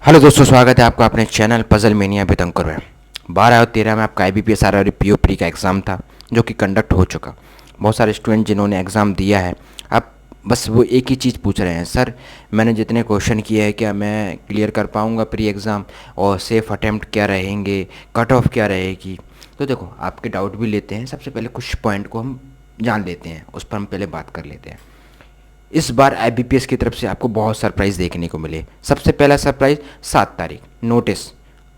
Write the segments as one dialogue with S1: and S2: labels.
S1: Hello दोस्तों, स्वागत है आपका अपने चैनल पजल मेनिया विद अंकुर में। 12 और 13 में आपका IBPS RR PO प्री का एग्ज़ाम था जो कि कंडक्ट हो चुका। बहुत सारे स्टूडेंट जिन्होंने एग्ज़ाम दिया है, अब बस वो एक ही चीज़ पूछ रहे हैं, सर मैंने जितने क्वेश्चन किए हैं क्या मैं क्लियर कर पाऊँगा प्री एग्ज़ाम, और सेफ़ अटैम्प्ट क्या रहेंगे, कट ऑफ क्या रहेगी। तो देखो, आपके डाउट भी लेते हैं। सबसे पहले कुछ पॉइंट को हम जान लेते हैं, उस पर हम पहले बात कर लेते हैं। इस बार IBPS की तरफ से आपको बहुत सरप्राइज़ देखने को मिले। सबसे पहला सरप्राइज़ 7 तारीख नोटिस,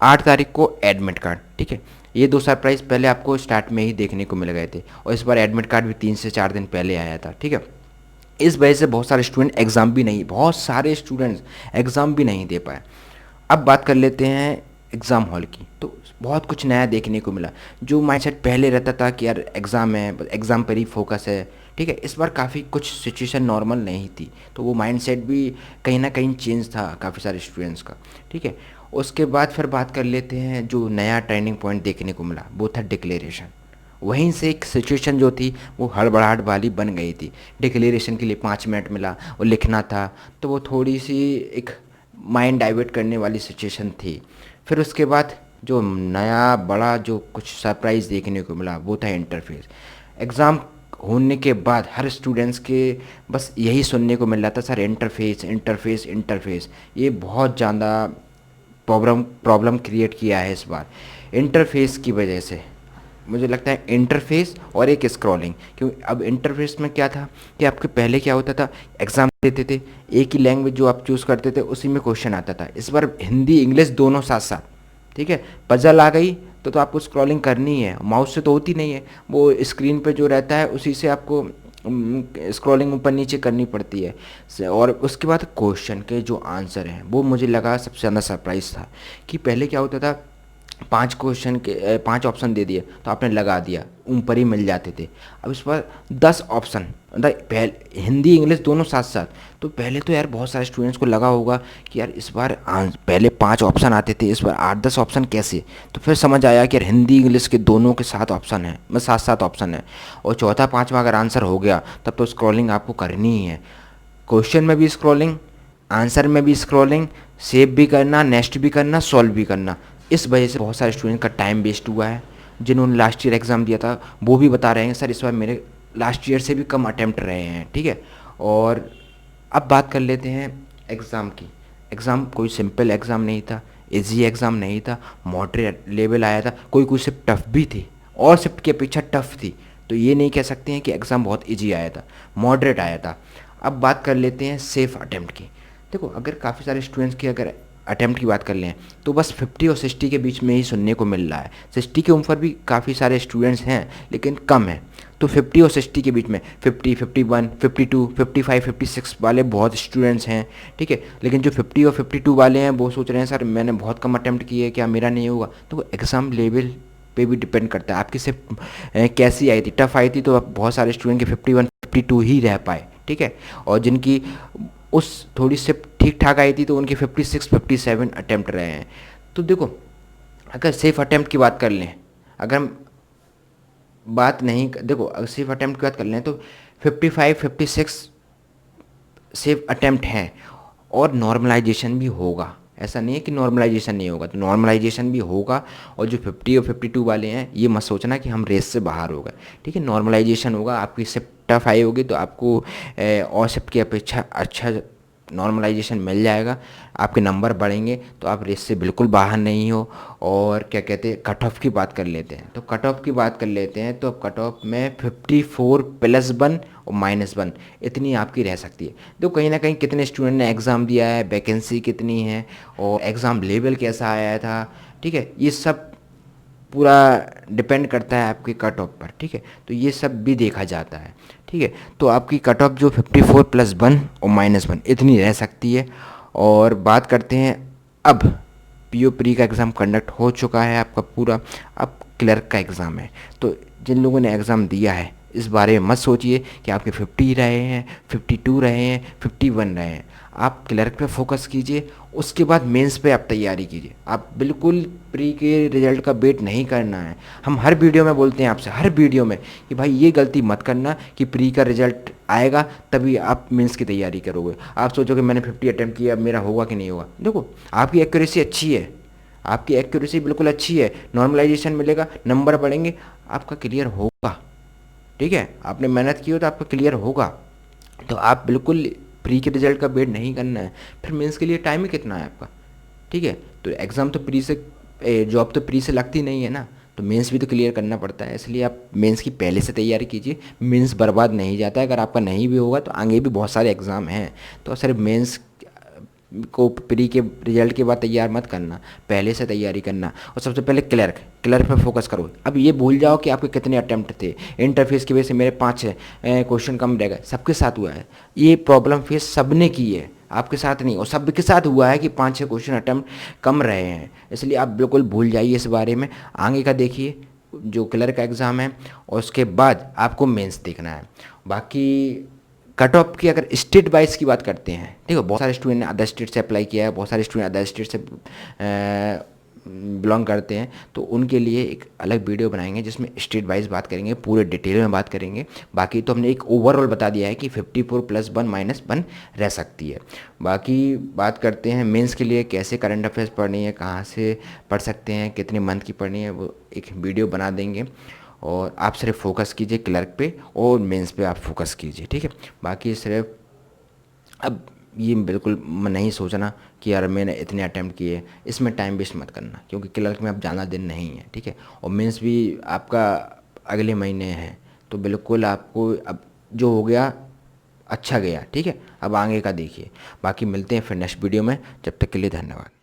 S1: 8 तारीख को एडमिट कार्ड। ठीक है, ये दो सरप्राइज़ पहले आपको स्टार्ट में ही देखने को मिल गए थे, और इस बार एडमिट कार्ड भी 3 से 4 दिन पहले आया था। ठीक है, इस वजह से बहुत सारे स्टूडेंट एग्ज़ाम भी नहीं बहुत सारे स्टूडेंट्स एग्ज़ाम भी नहीं दे पाए। अब बात कर लेते हैं एग्ज़ाम हॉल की। तो बहुत कुछ नया देखने को मिला। जो माइंडसेट पहले रहता था कि यार एग्ज़ाम है, एग्ज़ाम पर ही फोकस है, ठीक है, इस बार काफ़ी कुछ सिचुएशन नॉर्मल नहीं थी, तो वो माइंडसेट भी कहीं ना कहीं चेंज था काफ़ी सारे स्टूडेंट्स का। ठीक है, उसके बाद फिर बात कर लेते हैं जो नया टर्निंग पॉइंट देखने को मिला, वो था डिक्लेरेशन। वहीं से एक सिचुएशन जो थी वो हड़बड़ाहट वाली बन गई थी। डिक्लेरेशन के लिए 5 मिनट मिला और लिखना था, तो वो थोड़ी सी एक माइंड डाइवर्ट करने वाली सिचुएशन थी। फिर उसके बाद जो नया बड़ा जो कुछ सरप्राइज़ देखने को मिला वो था इंटरफेस। एग्ज़ाम होने के बाद हर स्टूडेंट्स के बस यही सुनने को मिल रहा था, सर इंटरफेस इंटरफेस इंटरफेस। ये बहुत ज़्यादा प्रॉब्लम क्रिएट किया है इस बार इंटरफेस की वजह से। मुझे लगता है इंटरफेस और एक स्क्रॉलिंग, क्योंकि अब इंटरफेस में क्या था कि आपके पहले क्या होता था, एग्ज़ाम देते थे, एक ही लैंग्वेज जो आप चूज़ करते थे उसी में क्वेश्चन आता था। इस बार हिंदी इंग्लिश दोनों साथ साथ। ठीक है, पजल आ गई तो आपको स्क्रॉलिंग करनी है, माउस से तो होती नहीं है, वो स्क्रीन पे जो रहता है उसी से आपको स्क्रॉलिंग ऊपर नीचे करनी पड़ती है। और उसके बाद क्वेश्चन के जो आंसर हैं वो मुझे लगा सबसे ज़्यादा सरप्राइज़ था कि पहले क्या होता था, 5 ऑप्शन दे दिए तो आपने लगा दिया, ऊपर ही मिल जाते थे। अब इस पर 10 ऑप्शन, पहले हिंदी इंग्लिश दोनों साथ साथ। तो पहले तो यार बहुत सारे स्टूडेंट्स को लगा होगा कि यार इस बार पहले 5 ऑप्शन आते थे, इस बार 8-10 ऑप्शन कैसे। तो फिर समझ आया कि यार हिंदी इंग्लिश के दोनों के 7 ऑप्शन है, मतलब 7-7 ऑप्शन है, और चौथा पाँचवा अगर आंसर हो गया तब तो स्क्रॉलिंग आपको करनी ही है। क्वेश्चन में भी स्क्रॉलिंग, आंसर में भी स्क्रॉलिंग, सेव भी करना, नेक्स्ट भी करना, सॉल्व भी करना। इस वजह से बहुत सारे स्टूडेंट का टाइम वेस्ट हुआ है। जिन्होंने लास्ट ईयर एग्ज़ाम दिया था वो भी बता रहे हैं, सर इस बार मेरे लास्ट ईयर से भी कम अटैम्प्ट रहे हैं। ठीक है, और अब बात कर लेते हैं एग्ज़ाम की। एग्ज़ाम कोई सिंपल एग्ज़ाम नहीं था, इजी एग्ज़ाम नहीं था, मॉडरेट लेवल आया था। कोई कोई शिफ्ट टफ भी थी और शिफ्ट की अपेक्षा टफ थी, तो ये नहीं कह सकते हैं कि एग्ज़ाम बहुत इजी आया था, मॉडरेट आया था। अब बात कर लेते हैं सेफ़ अटैम्प्ट की। देखो, अगर काफ़ी सारे स्टूडेंट्स की अगर अटैम्प्ट की बात कर लें तो बस 50 और 60 के बीच में ही सुनने को मिल रहा है। 60 के ऊपर भी काफ़ी सारे स्टूडेंट्स हैं लेकिन कम है। तो 50 और 60 के बीच में 50, 51, 52, 55, 56 वाले बहुत स्टूडेंट्स हैं। ठीक है, लेकिन जो 50 और 52 वाले हैं वो सोच रहे हैं, सर मैंने बहुत कम अटैम्प्ट किए, क्या मेरा नहीं होगा। तो वो एग्ज़ाम लेवल पे भी डिपेंड करता है आपकी सिर्फ कैसी आई थी। टफ आई थी तो बहुत सारे स्टूडेंट के 51, 52 ही रह पाए। ठीक है, और जिनकी उस थोड़ी से ठीक ठाक आई थी तो उनके 56, 57 अटैम्प्ट रहे हैं। तो देखो, अगर सेफ अटैम्प्ट की बात कर लें, अगर हम बात नहीं देखो, अगर सेफ अटैम्प्ट की बात कर लें तो 55, 56 सेफ अटैम्प्ट हैं, और नॉर्मलाइजेशन भी होगा। ऐसा नहीं है कि नॉर्मलाइजेशन नहीं होगा, तो नॉर्मलाइजेशन भी होगा। और जो 50 और 52 वाले हैं ये मत सोचना कि हम रेस से बाहर हो गए। ठीक है, नॉर्मलाइजेशन होगा, आपकी शिफ्ट टफ आई होगी तो आपको और शिफ्ट की अपेक्षा अच्छा नॉर्मलाइजेशन मिल जाएगा, आपके नंबर बढ़ेंगे, तो आप रेस से बिल्कुल बाहर नहीं हो। और क्या कहते हैं, कट ऑफ की बात कर लेते हैं। तो कट ऑफ की बात कर लेते हैं तो कट ऑफ में 54 +1 और -1 इतनी आपकी रह सकती है। तो कहीं ना कहीं कितने स्टूडेंट ने एग्ज़ाम दिया है, वैकेंसी कितनी है, और एग्ज़ाम लेवल कैसा आया था। ठीक है, ये सब पूरा डिपेंड करता है आपके कट ऑफ पर। ठीक है, तो ये सब भी देखा जाता है। ठीक है, तो आपकी कट ऑफ जो 54 +1 और -1 इतनी रह सकती है। और बात करते हैं, अब PO प्री का एग्ज़ाम कंडक्ट हो चुका है आपका पूरा, अब क्लर्क का एग्ज़ाम है। तो जिन लोगों ने एग्ज़ाम दिया है इस बारे में मत सोचिए कि आपके 50 रहे हैं, 52 रहे हैं, 51 रहे हैं। आप क्लर्क पे फोकस कीजिए, उसके बाद मेंस पे आप तैयारी कीजिए। आप बिल्कुल प्री के रिजल्ट का वेट नहीं करना है। हम हर वीडियो में बोलते हैं आपसे, हर वीडियो में, कि भाई ये गलती मत करना कि प्री का रिजल्ट आएगा तभी आप मेंस की तैयारी करोगे। आप सोचोगे मैंने 50 अटैम्प्ट किया, अब मेरा होगा कि नहीं होगा। देखो, आपकी एक्यूरेसी अच्छी है, आपकी एक्यूरेसी बिल्कुल अच्छी है, नॉर्मलाइजेशन मिलेगा, नंबर बढ़ेंगे, आपका क्लियर होगा। ठीक है, आपने मेहनत की हो तो आपका क्लियर होगा। तो आप बिल्कुल प्री के रिजल्ट का वेट नहीं करना है। फिर मेंस के लिए टाइम ही कितना है आपका। ठीक है, तो एग्ज़ाम तो प्री से, जॉब तो प्री से लगती नहीं है ना, तो मेंस भी तो क्लियर करना पड़ता है। इसलिए आप मेंस की पहले से तैयारी कीजिए। मेंस बर्बाद नहीं जाता है, अगर आपका नहीं भी होगा तो आगे भी बहुत सारे एग्ज़ाम हैं। तो सिर्फ मेंस को प्री के रिजल्ट के बाद तैयार मत करना, पहले से तैयारी करना। और सबसे पहले क्लर्क क्लर्क पे फोकस करो। अब ये भूल जाओ कि आपके कितने अटैम्प्ट थे। इंटरफेस की वजह से मेरे 5 क्वेश्चन कम रह गए, सबके साथ हुआ है। ये प्रॉब्लम फेस सबने की है, आपके साथ नहीं, और सबके साथ हुआ है कि 5-6 क्वेश्चन अटैम्प्ट कम रहे हैं। इसलिए आप बिल्कुल भूल जाइए इस बारे में। आगे का देखिए, जो क्लर्क का एग्ज़ाम है, और उसके बाद आपको मेंस देखना है। बाकी कट ऑफ की अगर स्टेट वाइज की बात करते हैं, देखो बहुत सारे स्टूडेंट ने अदर स्टेट से अप्लाई किया है, बहुत सारे स्टूडेंट अदर स्टेट से बिलोंग करते हैं, तो उनके लिए एक अलग वीडियो बनाएंगे जिसमें स्टेट वाइज बात करेंगे, पूरे डिटेल में बात करेंगे। बाकी तो हमने एक ओवरऑल बता दिया है कि 54 + 1 - 1 रह सकती है। बाकी बात करते हैं मेंस के लिए कैसे करंट अफेयर्स पढ़नी है, कहाँ से पढ़ सकते हैं, कितने मंथ की पढ़नी है, वो एक वीडियो बना देंगे। और आप सिर्फ फोकस कीजिए क्लर्क पे, और मेंस पे आप फोकस कीजिए। ठीक है, बाकी सिर्फ अब ये बिल्कुल नहीं सोचना कि यार मैंने इतने अटैम्प्ट किए, इसमें टाइम वेस्ट मत करना, क्योंकि क्लर्क में अब ज़्यादा दिन नहीं है। ठीक है, और मेंस भी आपका अगले महीने है, तो बिल्कुल आपको अब जो हो गया अच्छा गया। ठीक है, अब आगे का देखिए। बाकी मिलते हैं फिर नेक्स्ट वीडियो में, जब तक के लिए धन्यवाद।